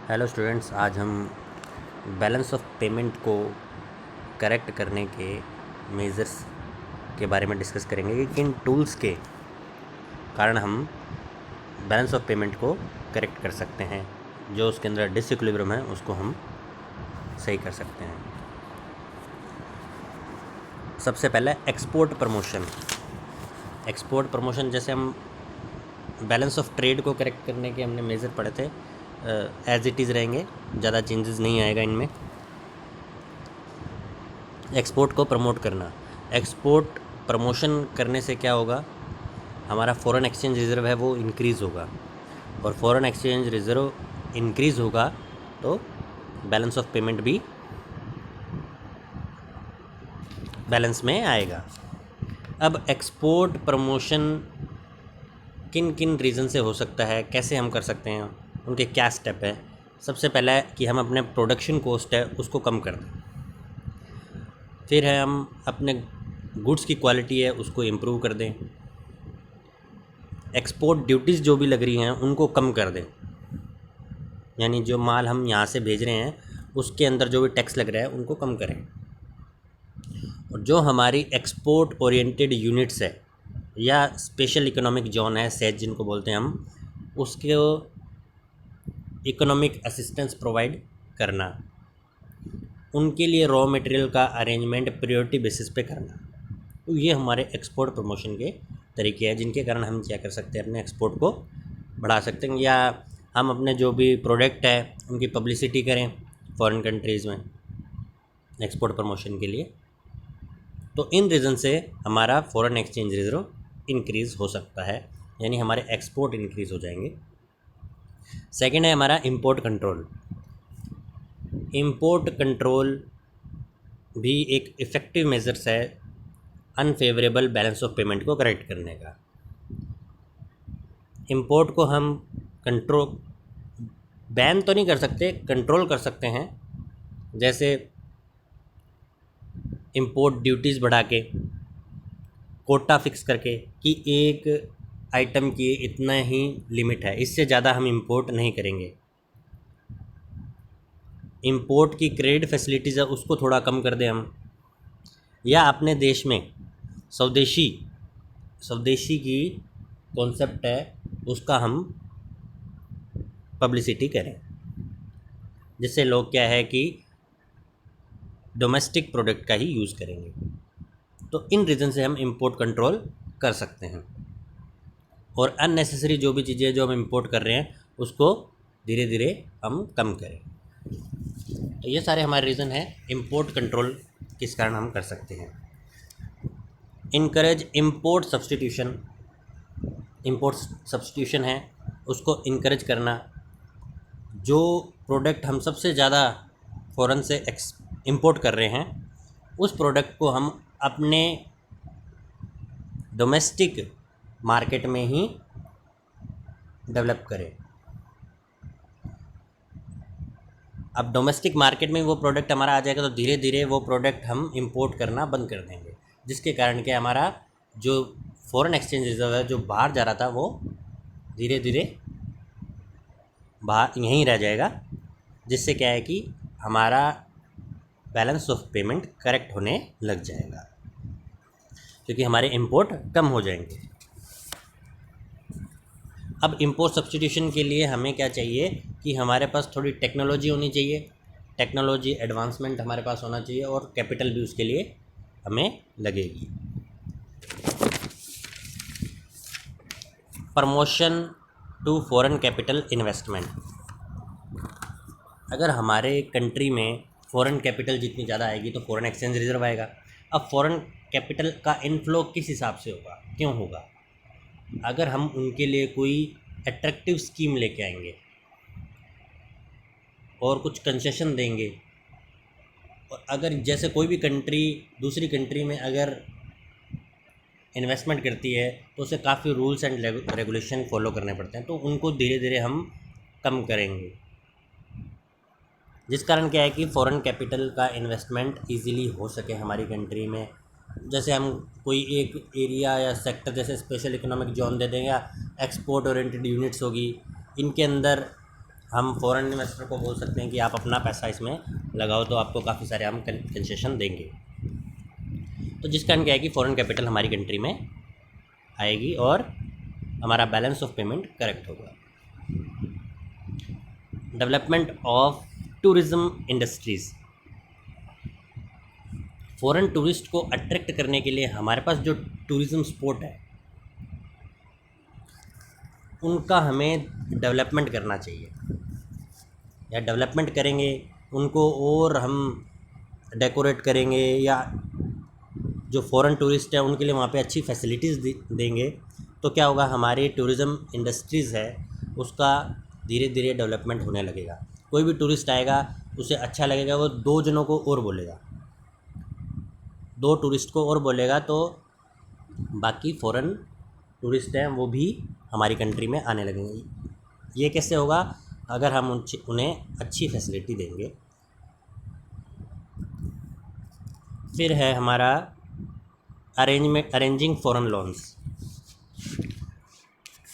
Hello students, आज हम balance of payment को करेक्ट करने के मेजर्स के बारे में डिस्कस करेंगे कि किन टूल्स के कारण हम बैलेंस ऑफ पेमेंट को करेक्ट कर सकते हैं, जो उसके अंदर डिसइक्विलिब्रियम है उसको हम सही कर सकते हैं। सबसे पहले एक्सपोर्ट प्रमोशन। एक्सपोर्ट प्रमोशन जैसे हम बैलेंस ऑफ ट्रेड को करेक्ट करने के हमने मेज़र पढ़े थे, एज इट इज़ रहेंगे, ज़्यादा चेंजेस नहीं आएगा इनमें। एक्सपोर्ट को प्रमोट करना, एक्सपोर्ट प्रमोशन करने से क्या होगा, हमारा फॉरेन एक्सचेंज रिज़र्व है वो इंक्रीज़ होगा, और फॉरेन एक्सचेंज रिज़र्व इंक्रीज़ होगा तो बैलेंस ऑफ पेमेंट भी बैलेंस में आएगा। अब एक्सपोर्ट प्रमोशन किन किन रीज़न से हो सकता है, कैसे हम कर सकते हैं, उनके क्या स्टेप है। सबसे पहला है कि हम अपने प्रोडक्शन कॉस्ट है उसको कम कर दें। फिर है हम अपने गुड्स की क्वालिटी है उसको इम्प्रूव कर दें। एक्सपोर्ट ड्यूटीज़ जो भी लग रही हैं उनको कम कर दें, यानी जो माल हम यहाँ से भेज रहे हैं उसके अंदर जो भी टैक्स लग रहा है उनको कम करें। और जो हमारी एक्सपोर्ट ओरिएंटेड यूनिट्स है या स्पेशल इकोनॉमिक जोन है, सेज जिनको बोलते हैं हम, उसके इकोनॉमिक असिस्टेंस प्रोवाइड करना, उनके लिए रॉ मटेरियल का अरेंजमेंट प्रायोरिटी बेसिस पे करना। तो ये हमारे एक्सपोर्ट प्रमोशन के तरीके हैं जिनके कारण हम क्या कर सकते हैं, अपने एक्सपोर्ट को बढ़ा सकते हैं, या हम अपने जो भी प्रोडक्ट है उनकी पब्लिसिटी करें फॉरेन कंट्रीज़ में एक्सपोर्ट प्रमोशन के लिए। तो इन रीज़न से हमारा फॉरेन एक्सचेंज रिजर्व इंक्रीज़ हो सकता है, यानी हमारे एक्सपोर्ट इंक्रीज़ हो जाएंगे। सेकेंड है हमारा इंपोर्ट कंट्रोल। इंपोर्ट कंट्रोल भी एक इफ़ेक्टिव मेजर्स है अनफेवरेबल बैलेंस ऑफ पेमेंट को करेक्ट करने का। इंपोर्ट को हम कंट्रोल बैन तो नहीं कर सकते, कंट्रोल कर सकते हैं, जैसे इंपोर्ट ड्यूटीज़ बढ़ा के, कोटा फिक्स करके कि एक आइटम की इतना ही लिमिट है, इससे ज़्यादा हम इंपोर्ट नहीं करेंगे। इंपोर्ट की क्रेडिट फैसिलिटीज़ है उसको थोड़ा कम कर दें हम, या अपने देश में स्वदेशी की कॉन्सेप्ट है उसका हम पब्लिसिटी करें, जिससे लोग क्या है कि डोमेस्टिक प्रोडक्ट का ही यूज़ करेंगे। तो इन रीज़न से हम इंपोर्ट कंट्रोल कर सकते हैं, और अननेसेसरी जो भी चीज़ें जो हम इंपोर्ट कर रहे हैं उसको धीरे धीरे हम कम करें। तो ये सारे हमारे रीज़न हैं इंपोर्ट कंट्रोल किस कारण हम कर सकते हैं। Encourage import substitution. Import substitution है उसको इनकरेज करना। जो प्रोडक्ट हम सबसे ज़्यादा फ़ॉरेन से इंपोर्ट कर रहे हैं उस प्रोडक्ट को हम अपने डोमेस्टिक मार्केट में ही डेवलप करें। अब डोमेस्टिक मार्केट में वो प्रोडक्ट हमारा आ जाएगा तो धीरे धीरे वो प्रोडक्ट हम इंपोर्ट करना बंद कर देंगे, जिसके कारण कि हमारा जो फॉरेन एक्सचेंज रिजर्व है जो बाहर जा रहा था वो धीरे धीरे बाहर यहीं रह जाएगा, जिससे क्या है कि हमारा बैलेंस ऑफ पेमेंट करेक्ट होने लग जाएगा, क्योंकि हमारे इंपोर्ट कम हो जाएंगे। अब इंपोर्ट सब्स्टिट्यूशन के लिए हमें क्या चाहिए कि हमारे पास थोड़ी टेक्नोलॉजी होनी चाहिए, टेक्नोलॉजी एडवांसमेंट हमारे पास होना चाहिए, और कैपिटल भी उसके लिए हमें लगेगी। Promotion to foreign capital investment. अगर हमारे कंट्री में फॉरेन कैपिटल जितनी ज़्यादा आएगी तो फॉरेन एक्सचेंज रिजर्व आएगा। अब फॉरेन कैपिटल का इनफ्लो किस हिसाब से होगा, क्यों होगा, अगर हम उनके लिए कोई अट्रैक्टिव स्कीम लेके आएंगे और कुछ कंसेशन देंगे, और अगर जैसे कोई भी कंट्री दूसरी कंट्री में अगर इन्वेस्टमेंट करती है तो उसे काफ़ी रूल्स एंड रेगुलेशन फॉलो करने पड़ते हैं, तो उनको धीरे धीरे हम कम करेंगे, जिस कारण क्या है कि फॉरेन कैपिटल का इन्वेस्टमेंट इजीली हो सके हमारी कंट्री में। जैसे हम कोई एक एरिया या सेक्टर जैसे स्पेशल इकोनॉमिक जोन दे दें या एक्सपोर्ट ओरिएंटेड यूनिट्स होगी, इनके अंदर हम फॉरेन इन्वेस्टर को बोल सकते हैं कि आप अपना पैसा इसमें लगाओ तो आपको काफ़ी सारे हम कंसेशन देंगे। तो जिस कारण क्या है कि फॉरेन कैपिटल हमारी कंट्री में आएगी और हमारा बैलेंस ऑफ पेमेंट करेक्ट होगा। Development of tourism industries. Foreign tourist को अट्रैक्ट करने के लिए हमारे पास जो टूरिज़्म स्पॉट है उनका हमें डेवलपमेंट करना चाहिए, या डेवलपमेंट करेंगे उनको और हम डेकोरेट करेंगे, या जो फॉरेन टूरिस्ट है उनके लिए वहाँ पे अच्छी फैसिलिटीज़ देंगे, तो क्या होगा, हमारी टूरिज़्म इंडस्ट्रीज़ है उसका धीरे धीरे डेवलपमेंट होने लगेगा। कोई भी टूरिस्ट आएगा उसे अच्छा लगेगा, वो 2 जनों को और बोलेगा, 2 टूरिस्ट को और बोलेगा, तो बाकी फॉरेन टूरिस्ट हैं वो भी हमारी कंट्री में आने लगेंगे। ये कैसे होगा, अगर हम उन्हें अच्छी फैसिलिटी देंगे। फिर है हमारा अरेंजिंग फॉरेन लोन्स।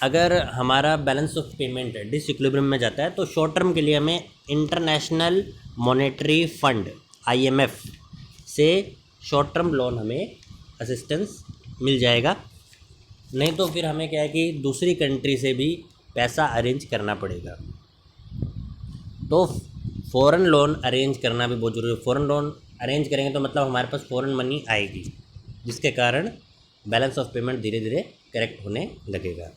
अगर हमारा बैलेंस ऑफ पेमेंट डिसइक्विलिब्रियम में जाता है तो शॉर्ट टर्म के लिए हमें इंटरनेशनल मॉनेटरी फंड IMF से शॉर्ट टर्म लोन हमें असिस्टेंस मिल जाएगा। नहीं तो फिर हमें क्या है कि दूसरी कंट्री से भी पैसा अरेंज करना पड़ेगा। तो फ़ॉरेन लोन अरेंज करना भी बहुत ज़रूरी है। फ़ॉरेन लोन अरेंज करेंगे तो मतलब हमारे पास फ़ॉरेन मनी आएगी, जिसके कारण बैलेंस ऑफ पेमेंट धीरे धीरे करेक्ट होने लगेगा।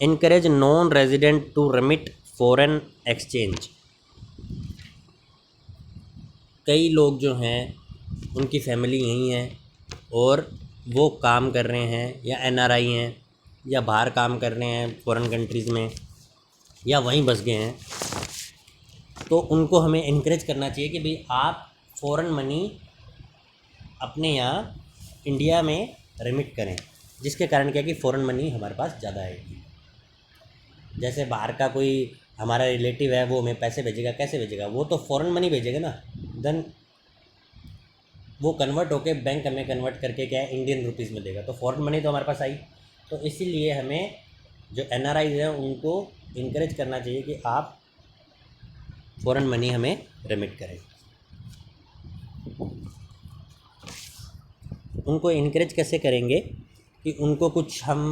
Encourage non resident to remit foreign exchange. कई लोग जो हैं उनकी फैमिली यहीं है और वो काम कर रहे हैं, या NRI हैं, या बाहर काम कर रहे हैं फॉरेन कंट्रीज़ में, या वहीं बस गए हैं, तो उनको हमें इनकरेज करना चाहिए कि भाई आप फ़ॉरेन मनी अपने यहाँ इंडिया में रेमिट करें, जिसके कारण क्या है कि फ़ॉरेन मनी हमारे पास ज़्यादा आएगी। जैसे बाहर का कोई हमारा रिलेटिव है वो हमें पैसे भेजेगा, कैसे भेजेगा, वो तो फ़ॉरेन मनी भेजेगा ना, देन वो कन्वर्ट होके बैंक हमें कन्वर्ट करके क्या है इंडियन रुपीज़ में देगा, तो फ़ॉरेन मनी तो हमारे पास आई। तो इसीलिए हमें जो NRI हैं उनको इनकरेज करना चाहिए कि आप फ़ॉरेन मनी हमें रेमिट करें। उनको इनकरेज कैसे करेंगे कि उनको कुछ हम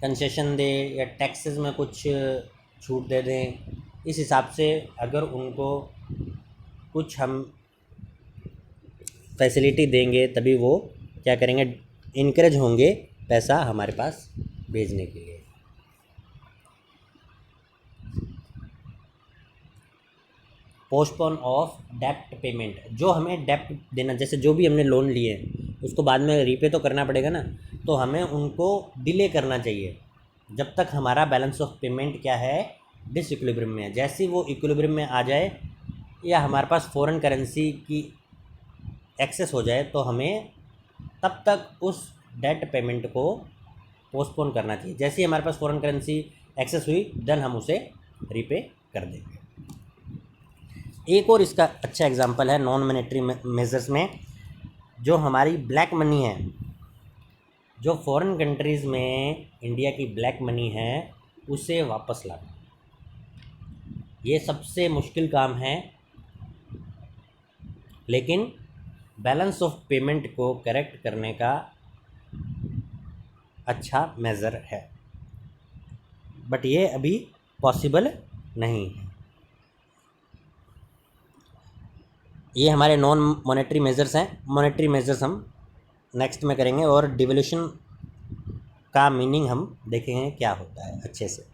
कंसेशन दें या टैक्सेस में कुछ छूट दे दें। इस हिसाब से अगर उनको कुछ हम फैसिलिटी देंगे तभी वो क्या करेंगे, इनकरेज होंगे पैसा हमारे पास भेजने के लिए। पोस्टपोन ऑफ डेप्ट पेमेंट। जो हमें डेप्ट देना, जैसे जो भी हमने लोन लिए उसको बाद में रीपे तो करना पड़ेगा ना, तो हमें उनको डिले करना चाहिए जब तक हमारा बैलेंस ऑफ पेमेंट क्या है, डिसइक्विलिब्रियम में है। जैसे ही वो इक्विलिब्रियम में आ जाए या हमारे पास फ़ॉरेन करेंसी की एक्सेस हो जाए तो हमें तब तक उस डेट पेमेंट को पोस्टपोन करना चाहिए। जैसे ही हमारे पास फ़ॉरेन करेंसी एक्सेस हुई देन हम उसे रीपे कर देंगे। एक और इसका अच्छा एग्जांपल है नॉन मॉनेटरी मेजर्स में, जो हमारी ब्लैक मनी है, जो फॉरेन कंट्रीज़ में इंडिया की ब्लैक मनी है उसे वापस लाना। ये सबसे मुश्किल काम है, लेकिन बैलेंस ऑफ पेमेंट को करेक्ट करने का अच्छा मेज़र है, बट ये अभी पॉसिबल नहीं है। ये हमारे नॉन मॉनेटरी मेजर्स हैं। मॉनेटरी मेजर्स हम नेक्स्ट में करेंगे और डिवैल्यूएशन का मीनिंग हम देखेंगे क्या होता है अच्छे से।